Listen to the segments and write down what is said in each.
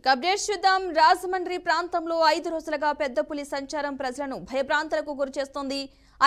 ఇక అప్డేట్స్ చూద్దాం. రాజమండ్రి ప్రాంతంలో 5 రోజులుగా పెద్ద పులి సంచారం ప్రజలను భయభ్రాంతులకు గురిచేస్తోంది.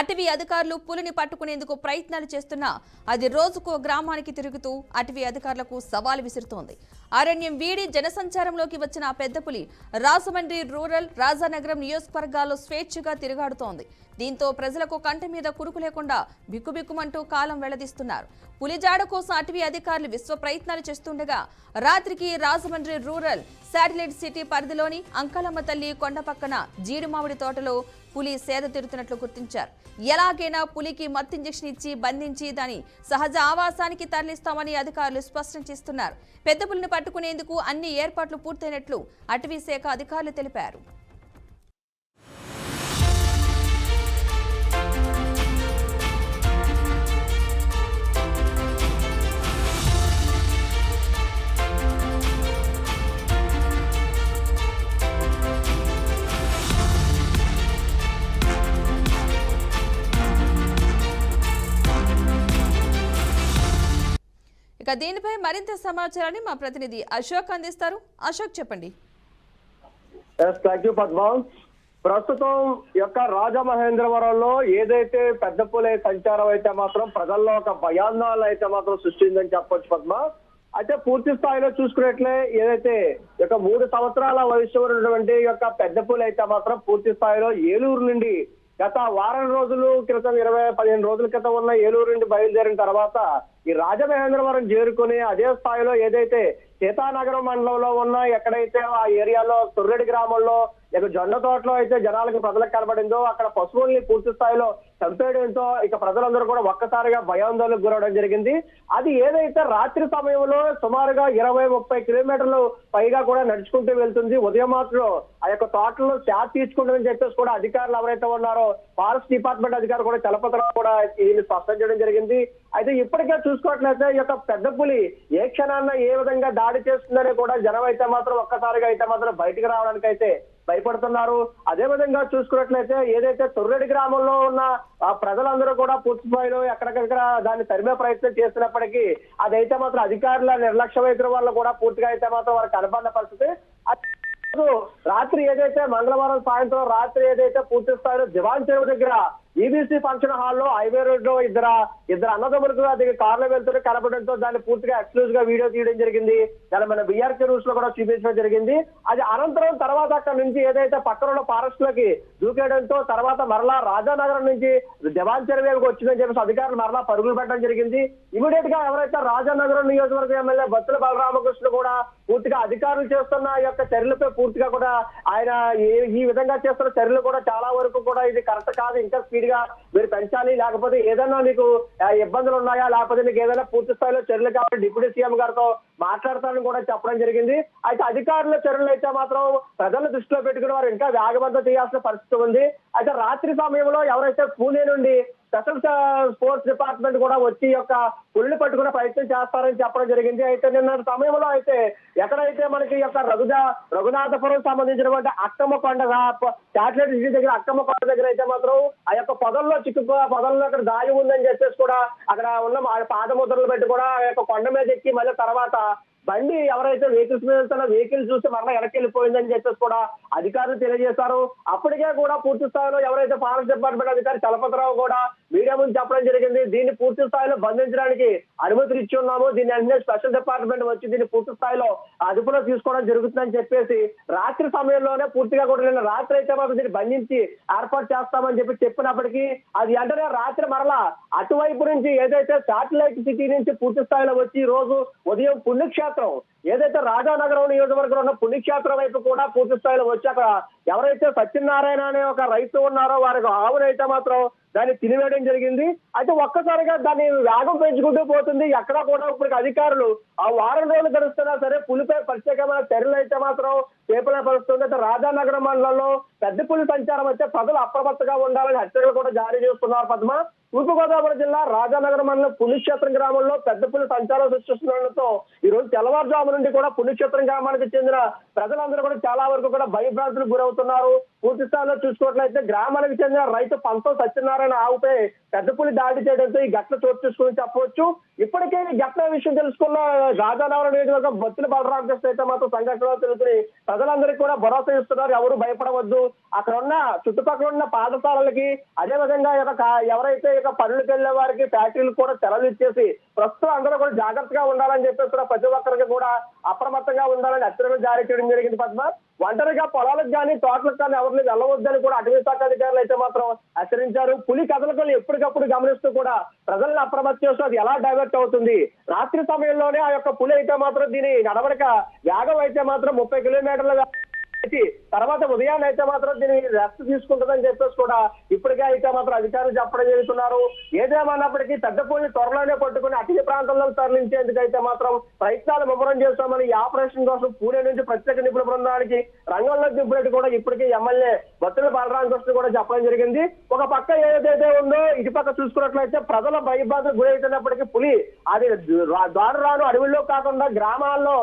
అటవీ అధికారులు పులిని పట్టుకునేందుకు ప్రయత్నాలు చేస్తున్నా అది రోజుకో గ్రామానికి తిరుగుతూ అటవీ అధికారులకు సవాల్ విసురుతోంది. అరణ్యం వీడి జనసంచారంలోకి వచ్చిన ఆ పెద్ద పులి రాజమండ్రి రూరల్, రాజానగరం నియోజకవర్గాల్లో స్వేచ్ఛగా తిరుగాడుతోంది. దీంతో ప్రజలకు కంటి మీద కురుకు లేకుండా బిక్కుబిక్కుమంటూ కాలం వెళ్లదీస్తున్నారు. పులిజాడ కోసం అటవీ అధికారులు విశ్వ ప్రయత్నాలు చేస్తుండగా రాత్రికి రాజమండ్రి రూరల్ శాటిలైట్ సిటీ పరిధిలోని అంకాలమ్మ తల్లి కొండ పక్కన జీడి మామిడి తోటలో పులి సేద తీరుతున్నట్లు గుర్తించారు. ఎలాగైనా పులికి మత్తు ఇంజెక్షన్ ఇచ్చి బంధించి దాని సహజ ఆవాసానికి తరలిస్తామని అధికారులు స్పష్టం చేస్తున్నారు. పెద్ద పులిని పట్టుకునేందుకు అన్ని ఏర్పాట్లు పూర్తయినట్లు అటవీ శాఖ అధికారులు తెలిపారు. ఇక దీనిపై మరింత సమాచారాన్ని మా ప్రతినిధి అశోక్ అందిస్తారు. అశోక్, చెప్పండి. ప్రస్తుతం యొక్క రాజమహేంద్రవరంలో ఏదైతే పెద్ద పులి సంచారం అయితే మాత్రం ప్రజల్లో ఒక భయాందోళన అయితే మాత్రం సృష్టిందని చెప్పొచ్చు పద్మ. అయితే పూర్తి స్థాయిలో చూసుకున్నట్లే ఏదైతే యొక్క 3 సంవత్సరాల వయసు ఉన్నటువంటి యొక్క పెద్ద పులి అయితే మాత్రం పూర్తి స్థాయిలో ఏలూరు నుండి గత వారం రోజుల క్రితం 15 రోజుల క్రితం ఉన్న ఏలూరు నుండి బయలుదేరిన తర్వాత ఈ రాజమహేంద్రవరం చేరుకుని అదే స్థాయిలో ఏదైతే సీతానగరం మండలంలో ఉన్న ఎక్కడైతే ఆ ఏరియాలో తొర్రెడి గ్రామంలో జొన్న తోటలో అయితే జనాలకు ప్రజలకు కనబడిందో అక్కడ పశువుల్ని పూర్తి స్థాయిలో చంపేయడంతో ఇక ప్రజలందరూ కూడా ఒక్కసారిగా భయాందోళనకు గురవడం జరిగింది. అది ఏదైతే రాత్రి సమయంలో సుమారుగా 20-30 కిలోమీటర్లు పైగా కూడా నడుచుకుంటూ వెళ్తుంది. ఉదయం మాత్రం ఆ యొక్క తోటలో శాత తీర్చుకుంటుందని చెప్పేసి కూడా అధికారులు ఎవరైతే ఉన్నారో ఫారెస్ట్ డిపార్ట్మెంట్ అధికారులు కూడా చలపతిరావు కూడా దీన్ని స్పష్టం చేయడం జరిగింది. అయితే ఇప్పటికే చూసుకోవట్లయితే ఈ యొక్క పెద్ద పులి ఏ క్షణాన్న ఏ విధంగా దాడి చేస్తుందని కూడా జనం అయితే మాత్రం ఒక్కసారిగా అయితే మాత్రం బయటకు రావడానికి అయితే భయపడుతున్నారు. అదే విధంగా చూసుకున్నట్లయితే ఏదైతే తొర్రెడి గ్రామంలో ఉన్న ప్రజలందరూ కూడా పూర్తి స్థాయిలో ఎక్కడికక్కడ దాన్ని తరిమే ప్రయత్నం చేస్తున్నప్పటికీ అదైతే మాత్రం అధికారుల నిర్లక్ష్య వైఖరి వల్ల కూడా పూర్తిగా అయితే మాత్రం వారికి కనబడిన పరిస్థితి. రాత్రి ఏదైతే మంగళవారం సాయంత్రం రాత్రి ఏదైతే పూర్తి స్థాయిలో దివాన్ చెరువు దగ్గర ఈబీసీ ఫంక్షన్ హాల్లో హైవే రోడ్ లో ఇద్దరు అన్నదమ్ములకు అది కార్లో వెళ్తూనే కనపడంతో దాన్ని పూర్తిగా ఎక్స్క్లూజివ్ గా వీడియో తీయడం జరిగింది. దాన్ని మన బీఆర్కే న్యూస్ లో కూడా చూపించడం జరిగింది. అది అనంతరం తర్వాత అక్కడ నుంచి ఏదైతే పక్కన ఫారెస్ట్ లోకి దూకేయడంతో తర్వాత మరలా రాజానగరం నుంచి దివాన్ చెరువుకి వచ్చిందని చెప్పేసి అధికారులు మరలా పరుగులు పెట్టడం జరిగింది. ఇమీడియట్ గా ఎవరైతే రాజానగరం నియోజకవర్గ ఎమ్మెల్యే బత్తుల బలరామకృష్ణ కూడా పూర్తిగా అధికారులు చేస్తున్న యొక్క చర్యలపై పూర్తిగా కూడా ఆయన ఈ విధంగా చేస్తున్న చర్యలు కూడా చాలా వరకు కూడా ఇది కరెక్ట్ కాదు, ఇంకా స్పీడ్ గా మీరు పెంచాలి, లేకపోతే ఏదైనా మీకు ఇబ్బందులు ఉన్నాయా, లేకపోతే మీకు ఏదైనా పూర్తి స్థాయిలో చర్యలు కావాలి డిప్యూటీ సీఎం గారితో మాట్లాడతారని కూడా చెప్పడం జరిగింది. అయితే అధికారుల చర్యలు అయితే మాత్రం ప్రజల దృష్టిలో పెట్టుకుని వారు ఇంకా వేగవంతం చేయాల్సిన పరిస్థితి ఉంది. అయితే రాత్రి సమయంలో ఎవరైతే పూణే నుండి స్పెషల్ స్పోర్ట్స్ డిపార్ట్మెంట్ కూడా వచ్చి యొక్క పులిని పట్టుకునే ప్రయత్నం చేస్తారని చెప్పడం జరిగింది. అయితే నిన్న సమయంలో అయితే ఎక్కడైతే మనకి యొక్క రఘునాథపురం సంబంధించినటువంటి అక్కమ్మ కొండ శాటిలైట్ సిటీ దగ్గర అక్కమ్మ కొండ దగ్గర అయితే మాత్రం ఆ యొక్క పొదల్లో పొదల్లో అక్కడ దాగి ఉందని చెప్పేసి కూడా అక్కడ ఉన్న పాదముద్రలు పెట్టి కూడా ఆ యొక్క కొండ మీద ఎక్కి మళ్ళీ తర్వాత బండి ఎవరైతే వెహికల్స్ మీద వెళ్తున్న వెహికల్స్ చూసి మరలా వెనక్కి వెళ్ళిపోయిందని చెప్పేసి కూడా అధికారులు తెలియజేశారు. అప్పటికే కూడా పూర్తి స్థాయిలో ఎవరైతే ఫారెస్ట్ డిపార్ట్మెంట్ అధికారి చలపతిరావు కూడా మీడియా ముందు చెప్పడం జరిగింది, దీన్ని పూర్తి స్థాయిలో బంధించడానికి అనుమతులు ఇచ్చి ఉన్నాము, దీన్ని అన్ని స్పెషల్ డిపార్ట్మెంట్ వచ్చి దీన్ని పూర్తి స్థాయిలో అదుపులో తీసుకోవడం జరుగుతుందని చెప్పేసి రాత్రి సమయంలోనే పూర్తిగా కూడా నిన్న రాత్రి అయితే మాకు దీన్ని బంధించి ఏర్పాటు చేస్తామని చెప్పినప్పటికీ అది వెంటనే రాత్రి మరలా అటువైపు నుంచి ఏదైతే శాటిలైట్ సిటీ నుంచి పూర్తి స్థాయిలో వచ్చి ఈ రోజు ఉదయం పుణ్యక్షేత్రం ఏదైతే రాజానగరం నియోజకవర్గంలో ఉన్న పుణ్యక్షేత్రం వైపు కూడా పూర్తి స్థాయిలో వచ్చి అక్కడ ఎవరైతే సత్యనారాయణ అనే ఒక రైతు ఉన్నారో వారికి ఆవునైతే మాత్రం దాన్ని తినివేయడం జరిగింది. అయితే ఒక్కసారిగా దాన్ని వేగం పెంచుకుంటూ పోతుంది. ఎక్కడా కూడా ఇప్పుడు అధికారులు ఆ వారం రోజులు గడుస్తున్నా సరే పులిపై ప్రత్యేకమైన చర్యలు అయితే మాత్రం చేపలపరుస్తుంది. అయితే రాజానగరం మండలంలో పెద్ద పులి సంచారం అయితే ప్రజలు అప్రమత్తంగా ఉండాలని హెచ్చరికలు కూడా జారీ చేస్తున్నారు పద్మ. తూర్పుగోదావరి జిల్లా రాజానగరం మండలం పుణ్యక్షేత్రం గ్రామంలో పెద్ద పులి సంచారం సృష్టిస్తుండటంతో ఈ రోజు తెల్లవారుజాము నుండి కూడా పుణ్యక్షేత్రం గ్రామానికి చెందిన ప్రజలందరూ కూడా చాలా వరకు కూడా భయభ్రాంతులకు గురవుతున్నారు. పూర్తి స్థాయిలో చూసుకోవట్లయితే గ్రామానికి చెందిన రైతు పంతం సత్యనారాయణ ఆవుపై పెద్ద పులి దాడి చేయడంతో ఈ ఘటన చోటు చేసుకుని చెప్పవచ్చు. ఇప్పటికే ఈ ఘటన విషయం తెలుసుకున్న రాజానగరం నియోజకవర్గం బత్తుల బలరామకృష్ణ అయితే మాత్రం సంఘటనలో తెలుసుకుని ప్రజలందరికీ కూడా భరోసా ఇస్తున్నారు. ఎవరు భయపడవద్దు, అక్కడ ఉన్న చుట్టుపక్కల ఉన్న పాఠశాలలకి అదే విధంగా ఎవరైతే ఇక పనులకు వెళ్లే వారికి ఫ్యాక్టరీలకు కూడా సెలవులు ఇచ్చేసి ప్రస్తుతం అందరూ కూడా జాగ్రత్తగా ఉండాలని చెప్పేసి కూడా ప్రతి ఒక్కరికి కూడా అప్రమత్తంగా ఉండాలని హెచ్చరికలు జారీ చేయడం జరిగింది. పద్మ, ఒంటరిగా పొలాలకు కానీ తోటలకు కానీ ఎవరిని వెళ్ళవద్దని కూడా అటవీ శాఖ అధికారులు అయితే మాత్రం హెచ్చరించారు. పులి కదలికలు ఎప్పటికప్పుడు గమనిస్తూ కూడా ప్రజలను అప్రమత్తం చేస్తూ అది ఎలా డైవర్ట్ అవుతుంది. రాత్రి సమయంలోనే ఆ యొక్క పులి అయితే మాత్రం దీని నడవడిక వేగం అయితే మాత్రం 30 కిలోమీటర్ల తర్వాత ఉదయాన్ని అయితే మాత్రం దీన్ని రెస్ట్ తీసుకుంటుందని చెప్పేసి కూడా ఇప్పటికే అయితే మాత్రం అధికారులు చెప్పడం జరుగుతున్నారు. ఏదేమన్నప్పటికీ పెద్ద పులిని త్వరలోనే పట్టుకుని అటవీ ప్రాంతంలో తరలించేందుకు అయితే మాత్రం ప్రయత్నాలు ముమ్మరం చేస్తామని ఈ ఆపరేషన్ కోసం పూణే నుంచి ప్రత్యేక నిపుణుల బృందానికి రంగంలో దింపినట్టు కూడా ఇప్పటికే ఎమ్మెల్యే బత్తుల బలరామకృష్ణ కూడా చెప్పడం జరిగింది. ఒక పక్క ఏదైతే ఉందో ఇటు పక్క చూసుకున్నట్లయితే ప్రజల భయబాధలు గురవుతున్నప్పటికీ పులి అది రాను అడవుల్లో కాకుండా గ్రామాల్లో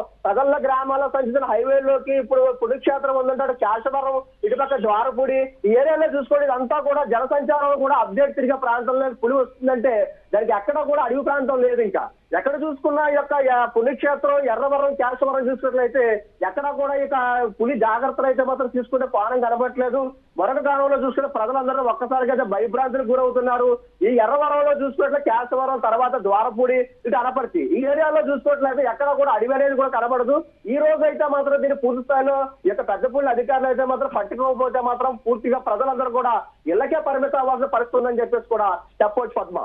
గ్రామాల్లో సంచరిస్తున్న హైవేలోకి ఇప్పుడు పుణ్యక్షేత్రం ఉందంటే కేశవరం ఇటుపక్క ద్వారపూడి ఈ ఏరియాలో చూసుకోండి. ఇదంతా కూడా జనసంచారం కూడా అప్డేట్ తిరిగే ప్రాంతంలో పులి వస్తుందంటే దానికి ఎక్కడ కూడా అడవి ప్రాంతం లేదు. ఇంకా ఎక్కడ చూసుకున్నా ఈ యొక్క పుణ్యక్షేత్రం ఎర్రవరం కేశవరం చూసుకున్నట్లయితే ఎక్కడ కూడా ఇక పులి జాగ్రత్తలు అయితే మాత్రం తీసుకుంటే పానం కనబట్లేదు. మరొక గ్రామంలో చూసుకుంటే ప్రజలందరూ ఒక్కసారిగా అయితే భయభ్రాంతులకు గురవుతున్నారు. ఈ ఎర్రవరంలో చూసుకున్నట్లయితే కేశవరం తర్వాత ద్వారపూడి ఇటు అనపర్తి ఈ ఏరియాలో చూసుకున్నట్లయితే ఎక్కడ కూడా అడవి అనేది కూడా కనబడదు. ఈ రోజు అయితే మాత్రం దీన్ని పూర్తి స్థాయిలో ఈ యొక్క పెద్ద పులి అధికారులు అయితే మాత్రం పట్టుకోకపోతే మాత్రం పూర్తిగా ప్రజలందరూ కూడా ఇళ్లకే పరిమితం అవ్వాల్సిన పరిస్థితి ఉందని చెప్పేసి కూడా చెప్పవచ్చు. Padma,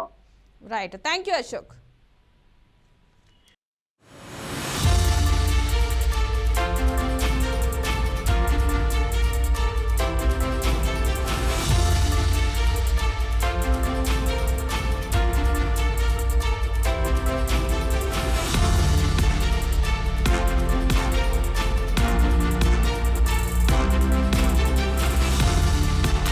right, thank you Ashok.